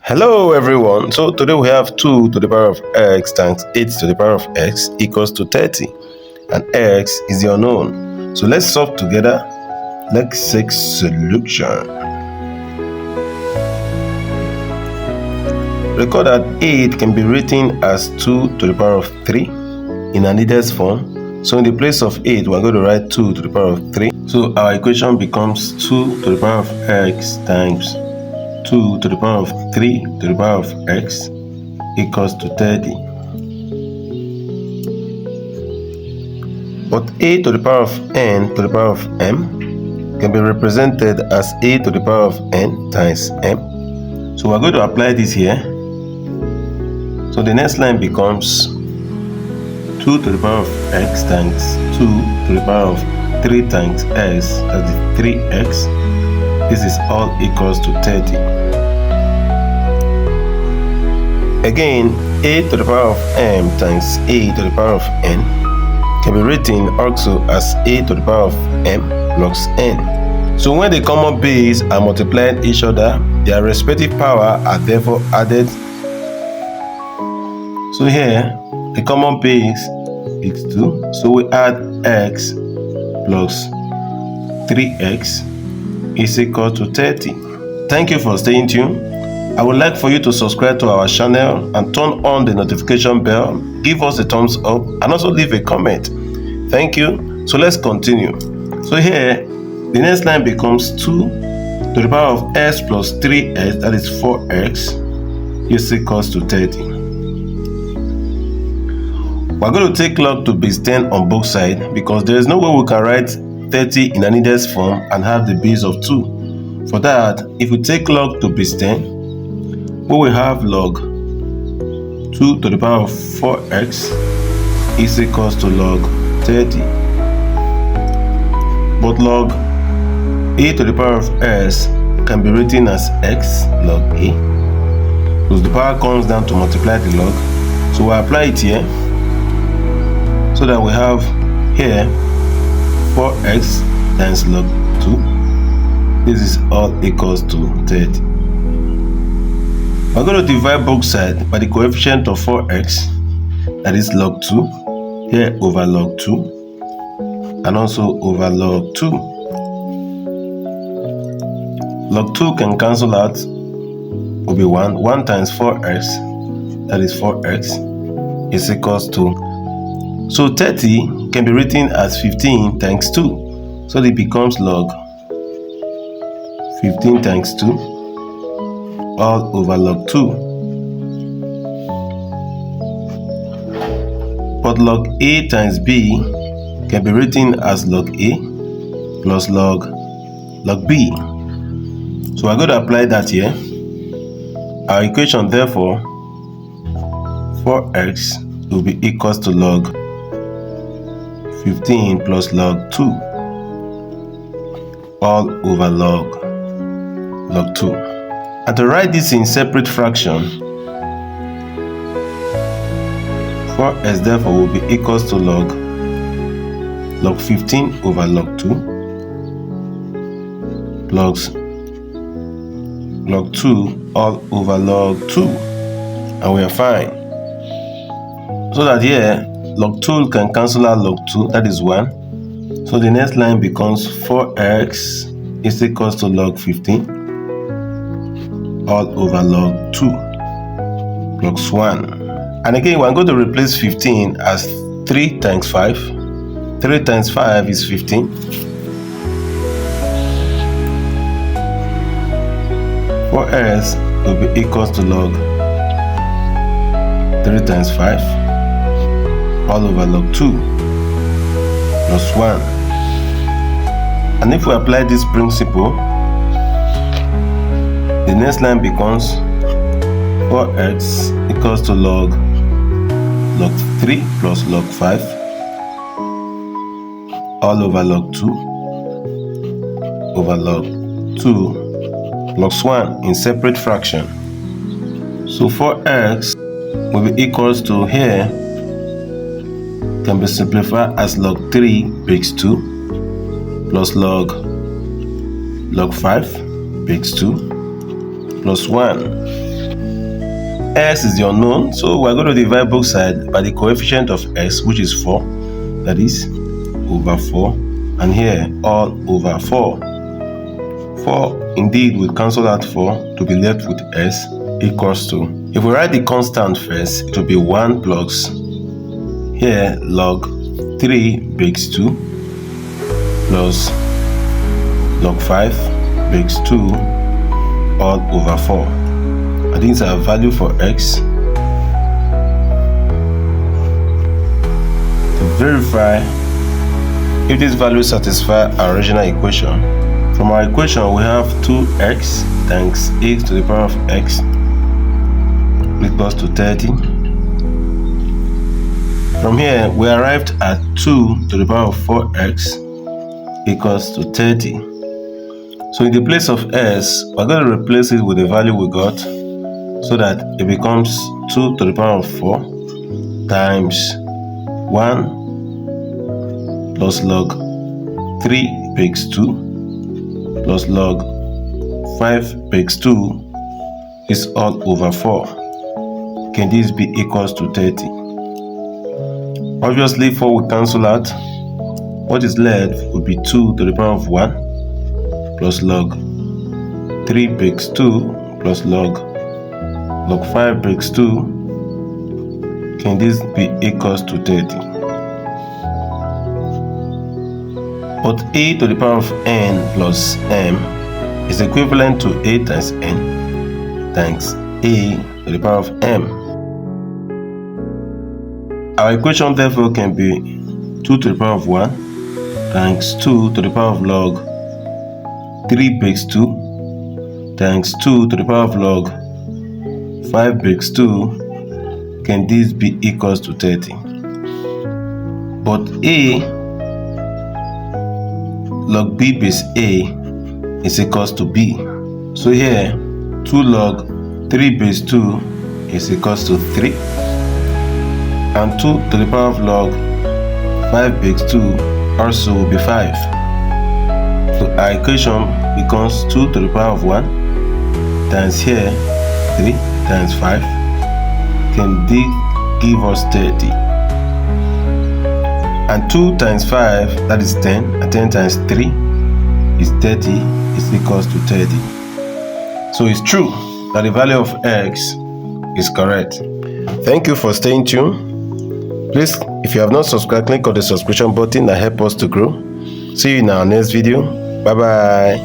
Hello everyone, so today we have 2 to the power of x times 8 to the power of x equals to 30 and x is the unknown. So let's solve together. Let's seek solution. Recall that 8 can be written as 2 to the power of 3 in an index form. So in the place of 8 we're going to write 2 to the power of 3. So our equation becomes 2 to the power of x times 2 to the power of 3 to the power of x equals to 30. But a to the power of n to the power of m can be represented as a to the power of n times m. So we're going to apply this here. So the next line becomes 2 to the power of x times 2 to the power of 3 times x, that is 3x. This is all equals to 30. Again, a to the power of m times a to the power of n can be written also as a to the power of m plus n. So when the common base are multiplied each other, their respective power are therefore added. So here, the common base is 2. So we add x plus 3x is equal to 30. Thank you for staying tuned. I would like for you to subscribe to our channel and turn on the notification bell, give us a thumbs up and also leave a comment. Thank you. So let's continue. So here the next line becomes 2 to the power of x plus 3x, that is 4x, is equals to 30. We're going to take log to base 10 on both sides because there is no way we can write 30 in an index form and have the base of 2. For that, if we take log to base 10, we will have log 2 to the power of 4x is equals to log 30. But log a to the power of s can be written as x log a, because the power comes down to multiply the log. So we apply it here so that we have here 4x times log 2. This is all equals to 30. We're going to divide both sides by the coefficient of 4x, that is log 2, here over log 2, and also over log 2. Log 2 can cancel out, will be 1. 1 times 4x, that is 4x, is equals to. So 30 can be written as 15 times 2. So it becomes log 15 times 2 all over log 2. But log a times b can be written as log a plus log b. So we're going to apply that here. Our equation therefore 4x will be equals to log 15 plus log 2 all over log 2. And to write this in separate fraction, 4x therefore will be equals to log 15 over log 2 plus log 2 all over log 2, and we are fine. So that here log 2 can cancel out log 2, that is 1. So the next line becomes 4x is equals to log 15 all over log 2 plus 1. And again, we're going to replace 15 as 3 times 5. 3 times 5 is 15. 4s will be equals to log 3 times 5 all over log 2 plus 1. And if we apply this principle, the next line becomes 4x equals to log 3 plus log 5 all over log 2 over log 2 plus 1 in separate fraction. So 4x will be equals to, here can be simplified as log 3 base 2 plus log 5 base 2 plus 1. x is the unknown, so we're going to divide both sides by the coefficient of x, which is 4, that is over 4, and here all over 4. 4 indeed will cancel out 4 to be left with s equals to, if we write the constant first, it will be 1 plus here log 3 base 2 plus log 5 base 2 all over 4. And these are value for x. To verify if this value satisfies our original equation, from our equation we have 2x times a to the power of x equals to 30. From here we arrived at 2 to the power of 4x equals to 30. So in the place of s, we're going to replace it with the value we got, so that it becomes 2 to the power of 4 times 1 plus log 3 base 2 plus log 5 base 2 is all over 4. Can this be equals to 30? Obviously 4 will cancel out. What is left would be 2 to the power of 1 plus log 3 base 2 plus log 5 base 2. Can this be equals to 30? But a to the power of n plus m is equivalent to a times n times a to the power of m. Our equation therefore can be 2 to the power of 1 times 2 to the power of log 3 base 2 times 2 to the power of log 5 base 2. Can this be equals to 30? But a log b base a is equals to b. So here 2 log 3 base 2 is equals to 3, and 2 to the power of log 5 base 2 also will be 5. So our equation becomes 2 to the power of 1 times here 3 times 5. Can this give us 30? And 2 times 5, that is 10, and 10 times 3 is 30, is equals to 30. So it's true that the value of x is correct. Thank you for staying tuned. Please, if you have not subscribed, click on the subscription button and help us to grow. See you in our next video. Bye bye.